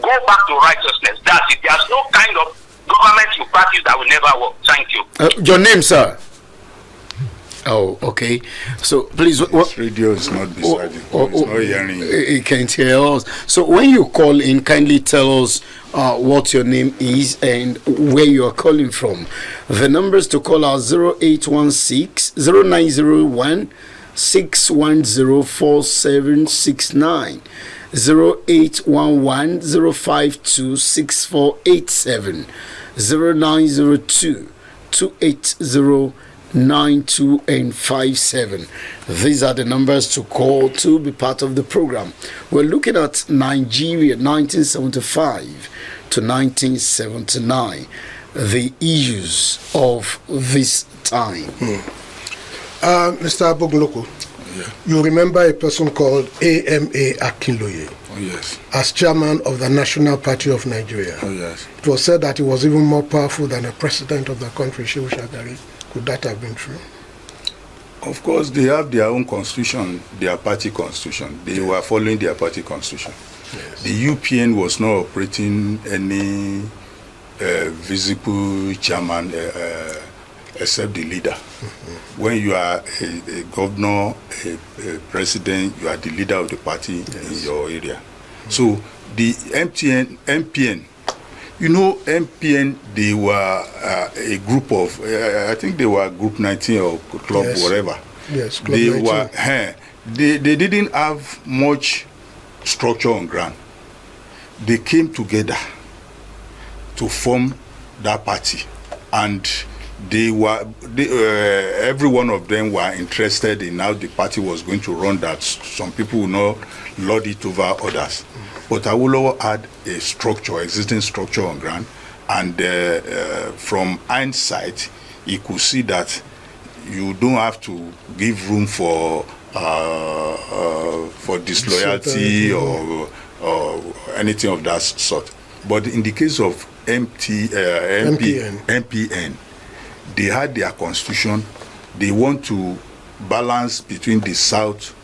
Speaker 8: Go back to righteousness. That's it. There's no kind of government you practice that will never work. Thank you.
Speaker 2: Your name, sir? Oh, okay. So please,
Speaker 6: what radio is not beside him. It's not hearing you.
Speaker 2: He can't hear us. So when you call in, kindly tell us what your name is and where you are calling from. The numbers to call are 0816 0901 610 4769, 0811 052 6487, 0902 280 92 and 57. These are the numbers to call to be part of the program. We're looking at Nigeria 1975 to 1979, the issues of this time.
Speaker 1: Mr. Abogunloko, you remember a person called A.M.A. Akinloye?
Speaker 6: Oh, yes.
Speaker 1: As chairman of the National Party of Nigeria.
Speaker 6: Oh, yes.
Speaker 1: It was said that he was even more powerful than the president of the country, Shehu Shagari. Could that have been true?
Speaker 6: Of course, they have their own constitution, their party constitution. They were following their party constitution.
Speaker 1: Yes.
Speaker 6: The UPN was not operating any visible chairman except the leader. Mm-hmm. When you are a governor, a president, you are the leader of the party in your area. Mm-hmm. So the MPN, you know, MPN, they were a group of, I think they were Group 19 or Club whatever.
Speaker 1: Yes, Club
Speaker 6: they
Speaker 1: 19.
Speaker 6: were, they didn't have much structure on ground. They came together to form that party, and every one of them were interested in how the party was going to run. That some people will not lord it over others. But Awolowo had a structure, existing structure on ground, and from hindsight, he could see that you don't have to give room for disloyalty or anything of that sort. But in the case of MPN, they had their constitution. They want to balance between the south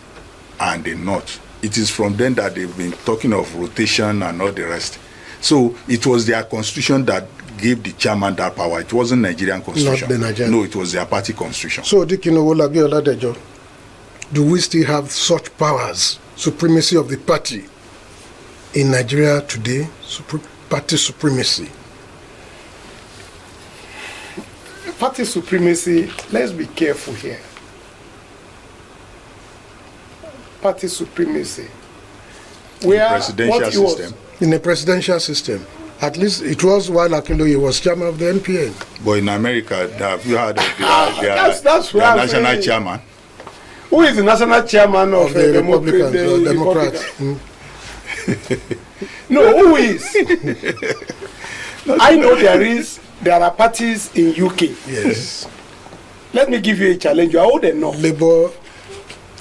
Speaker 6: and the north. It is from then that they've been talking of rotation and all the rest. So it was their constitution that gave the chairman that power. It wasn't Nigerian constitution.
Speaker 1: Not the Nigerian.
Speaker 6: No, it was their party constitution.
Speaker 1: So, do we still have such powers, supremacy of the party in Nigeria today, party supremacy?
Speaker 5: Party supremacy, let's be careful here. Party supremacy.
Speaker 6: Where presidential system.
Speaker 1: In a presidential system. At least it was while Akinloye was chairman of the NPN.
Speaker 6: But in America, have you heard of
Speaker 5: that's
Speaker 6: their national chairman?
Speaker 5: Who is the national chairman of
Speaker 1: the Republicans? Democrats.
Speaker 5: No, who is? I know there are parties in UK.
Speaker 1: Yes.
Speaker 5: Let me give you a challenge. You are old enough.
Speaker 1: Labour.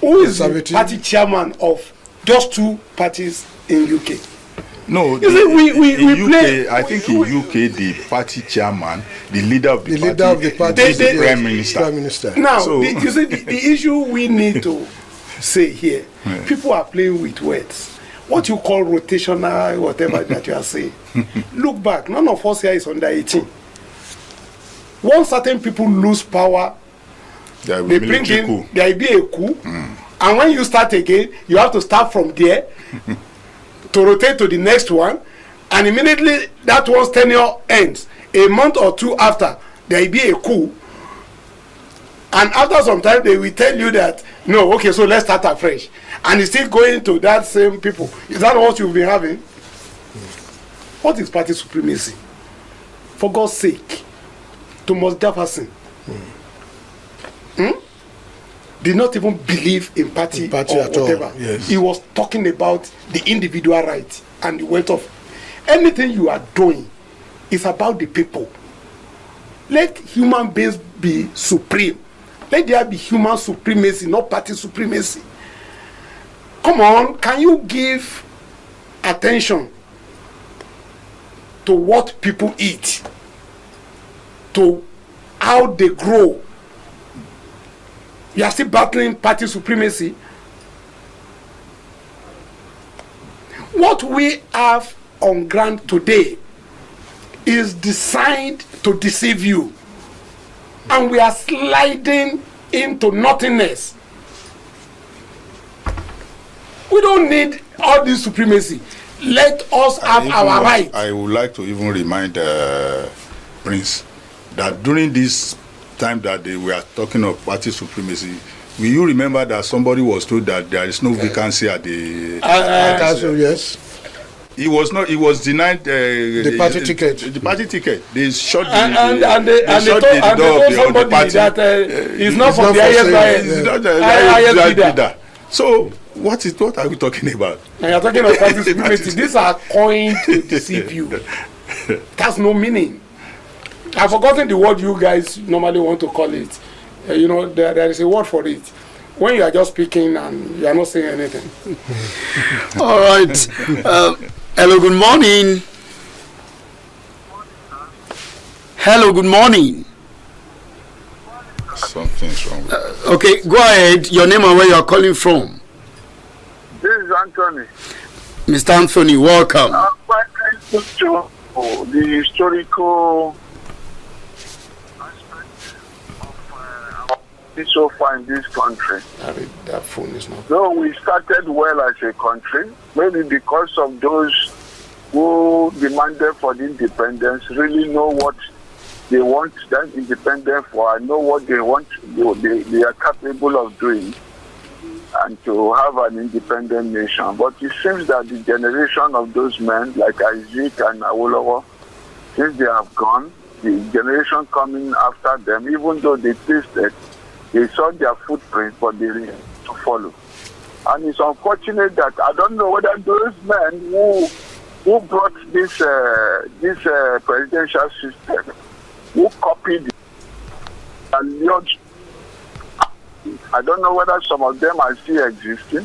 Speaker 5: Who is the party chairman of just two parties in UK?
Speaker 6: No,
Speaker 5: You see, we
Speaker 6: UK,
Speaker 5: play.
Speaker 6: I think in UK, the party chairman, the leader of the
Speaker 1: party
Speaker 6: is the
Speaker 5: They-
Speaker 6: prime minister.
Speaker 1: Prime Minister.
Speaker 5: Now,
Speaker 6: So-
Speaker 5: you see, the issue we need to say here, people are playing with words. What you call rotational, whatever that you are saying. Look back, none of us here is under 18. Once certain people lose power,
Speaker 6: There will
Speaker 5: they
Speaker 6: be
Speaker 5: bring
Speaker 6: military
Speaker 5: in,
Speaker 6: coup.
Speaker 5: there will be a coup. And when you start again, you have to start from there to rotate to the next one. And immediately that one's tenure ends. A month or two after, there will be a coup. And after some time, they will tell you that, no, okay, so let's start afresh. And it's still going to that same people. Is that what you've been having? What is party supremacy? For God's sake, Thomas Jefferson did not even believe in party or
Speaker 1: at all,
Speaker 5: whatever.
Speaker 1: yes.
Speaker 5: He was talking about the individual right and the wealth of anything you are doing is about the people. Let human beings be supreme. Let there be human supremacy, not party supremacy. Come on, can you give attention to what people eat, to how they grow? You are still battling party supremacy. What we have on ground today is designed to deceive you, and we are sliding into nothingness. We don't need all this supremacy. Let us have our rights.
Speaker 6: I would like to even remind Prince that during this time that they were talking of party supremacy, will you remember that somebody was told that there is no vacancy at the
Speaker 1: Yes.
Speaker 6: he was not. He was denied
Speaker 1: The party ticket.
Speaker 6: The party ticket. They shut the
Speaker 5: And they
Speaker 6: shut
Speaker 5: told
Speaker 6: the door of
Speaker 5: somebody
Speaker 6: the party.
Speaker 5: that it's not
Speaker 1: it's
Speaker 5: from
Speaker 1: not
Speaker 5: the
Speaker 1: for
Speaker 5: highest
Speaker 1: sale.
Speaker 5: highest.
Speaker 6: It's not the
Speaker 5: highest
Speaker 6: highest
Speaker 5: leader.
Speaker 6: leader. So what are we talking about?
Speaker 5: And you're talking about party supremacy. These are coined to deceive you. That's no meaning. I've forgotten the word you guys normally want to call it. There is a word for it. When you are just speaking and you are not saying anything.
Speaker 2: All right. Hello, good morning. Hello, good morning.
Speaker 6: Something's wrong.
Speaker 2: Okay, go ahead. Your name and where you are calling from.
Speaker 9: This is Anthony.
Speaker 2: Mr. Anthony, welcome.
Speaker 9: I'm quite interested to the historical aspect of so far in this country.
Speaker 5: That phone is not.
Speaker 9: Though we started well as a country, maybe because of those who demanded for the independence really know what they want that independence for and know what they want, they are capable of doing, and to have an independent nation. But it seems that the generation of those men like Isaac and Awolowo, since they have gone, the generation coming after them, even though they tasted, they saw their footprint, but they refused to follow. And it's unfortunate that I don't know whether those men who brought this presidential system, who copied it, and I don't know whether some of them are still existing.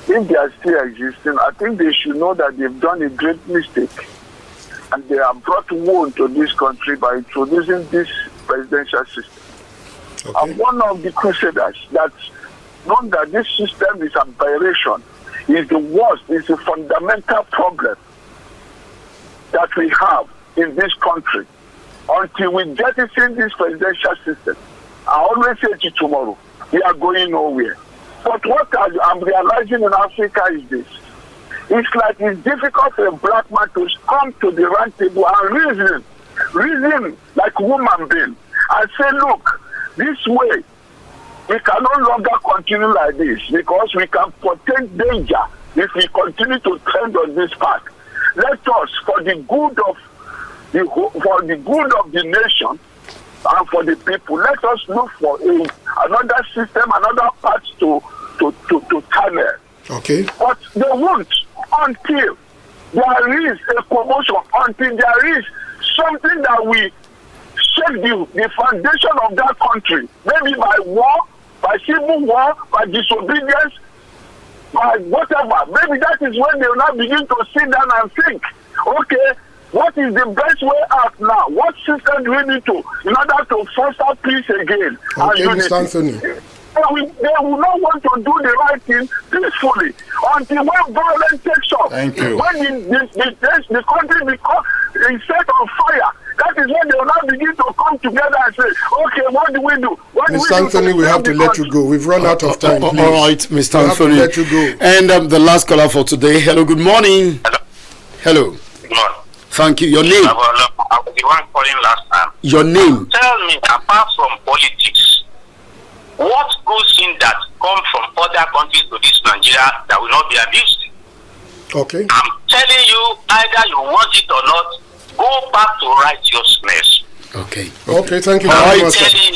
Speaker 9: If they are still existing, I think they should know that they've done a great mistake. And they have brought woe to this country by introducing this presidential system.
Speaker 1: Okay.
Speaker 9: I'm one of the crusaders that know that this system is aberration, is the worst, is a fundamental problem that we have in this country. Until we jettison this presidential system, I always say to tomorrow, we are going nowhere. But what I'm realizing in Africa is this. It's like it's difficult for a black man to come to the round table and reason like a woman being, and say, look, this way, we can no longer continue like this because we can portend danger if we continue to trend on this path. Let us, for the good of the nation and for the people, let us look for another system, another path to tunnel.
Speaker 1: Okay.
Speaker 9: But they won't until there is a commotion, until there is something that we shake the foundation of that country, maybe by war, by civil war, by disobedience. whatever. Maybe that is when they will now begin to sit down and think, okay, what is the best way out now? What system do we need to in order to foster peace again?
Speaker 1: Okay, Mr. Anthony.
Speaker 9: They will not want to do the right thing peacefully until when violence takes off.
Speaker 6: Thank you.
Speaker 9: When the country becomes set on fire, that is when they will now begin to come together and say, okay, what do we do?
Speaker 1: Mr. Anthony, we have to let you go. We've run out of time.
Speaker 2: All right, Mr. Anthony.
Speaker 1: We have to let you go.
Speaker 2: And the last caller for today. Hello, good morning.
Speaker 8: Hello.
Speaker 2: Hello.
Speaker 8: Good morning.
Speaker 2: Thank you. Your name?
Speaker 8: I was the one calling last time.
Speaker 2: Your name?
Speaker 8: Tell me, apart from politics, what goes in that come from other countries to this Nigeria that will not be abused?
Speaker 1: Okay.
Speaker 8: I'm telling you, either you want it or not, go back to righteousness.
Speaker 2: Okay.
Speaker 1: Okay, thank you very much.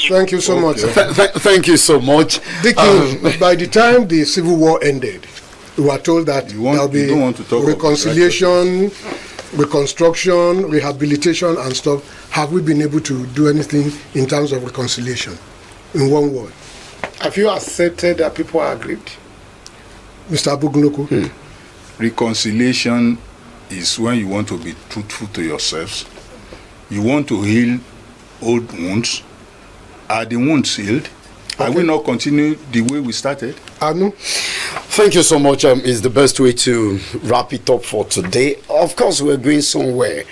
Speaker 1: Thank you so much.
Speaker 2: Thank you so much.
Speaker 1: Dickens, by the time the Civil War ended, we were told that there will be reconciliation, reconstruction, rehabilitation and stuff. Have we been able to do anything in terms of reconciliation? In one word.
Speaker 5: Have you accepted that people are aggrieved?
Speaker 1: Mr. Abugunloku?
Speaker 6: Reconciliation is when you want to be truthful to yourselves. You want to heal old wounds. Are the wounds healed? Okay. Are we not continue the way we started?
Speaker 1: Anu?
Speaker 2: Thank you so much. Is the best way to wrap it up for today. Of course, we're going somewhere.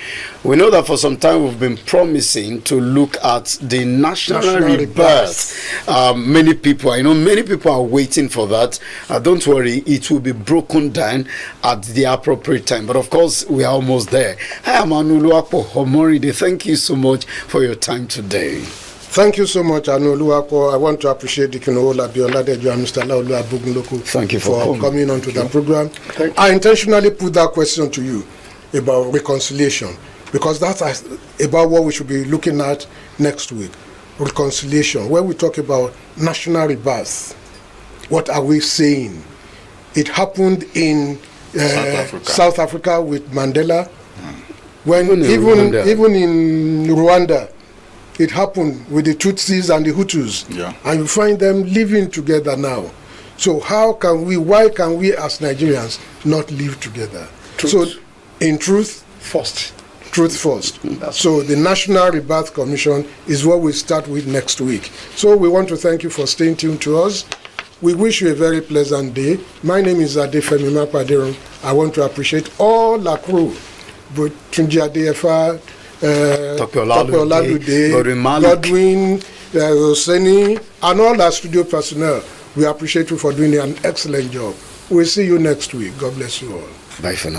Speaker 2: We know that for some time we've been promising to look at the national rebirth. Many people are waiting for that. Don't worry, it will be broken down at the appropriate time. But of course, we are almost there. Hi, I'm Anuluapo Homoride. Thank you so much for your time today.
Speaker 1: Thank you so much, Anu Oluwapo. I want to appreciate the Kinola Bioladejo and Mr. Laolu Abugunloku.
Speaker 2: Thank you for
Speaker 1: coming on to the program. I intentionally put that question to you about reconciliation because that's about what we should be looking at next week. Reconciliation. When we talk about national rebirth, what are we saying? It happened in South Africa with Mandela. When even in Rwanda, it happened with the Tutsis and the Hutus.
Speaker 6: Yeah. And
Speaker 1: you find them living together now. So why can we as Nigerians not live together?
Speaker 5: Truth.
Speaker 1: So in truth first. So the National Rebirth Commission is what we start with next week. So we want to thank you for staying tuned to us. We wish you a very pleasant day. My name is Adefemi Mapaderon. I want to appreciate all our crew, but Tunji Adefa, Dr. Olalude, Godwin, Oseni, and all our studio personnel. We appreciate you for doing an excellent job. We'll see you next week. God bless you all.
Speaker 2: Bye for now.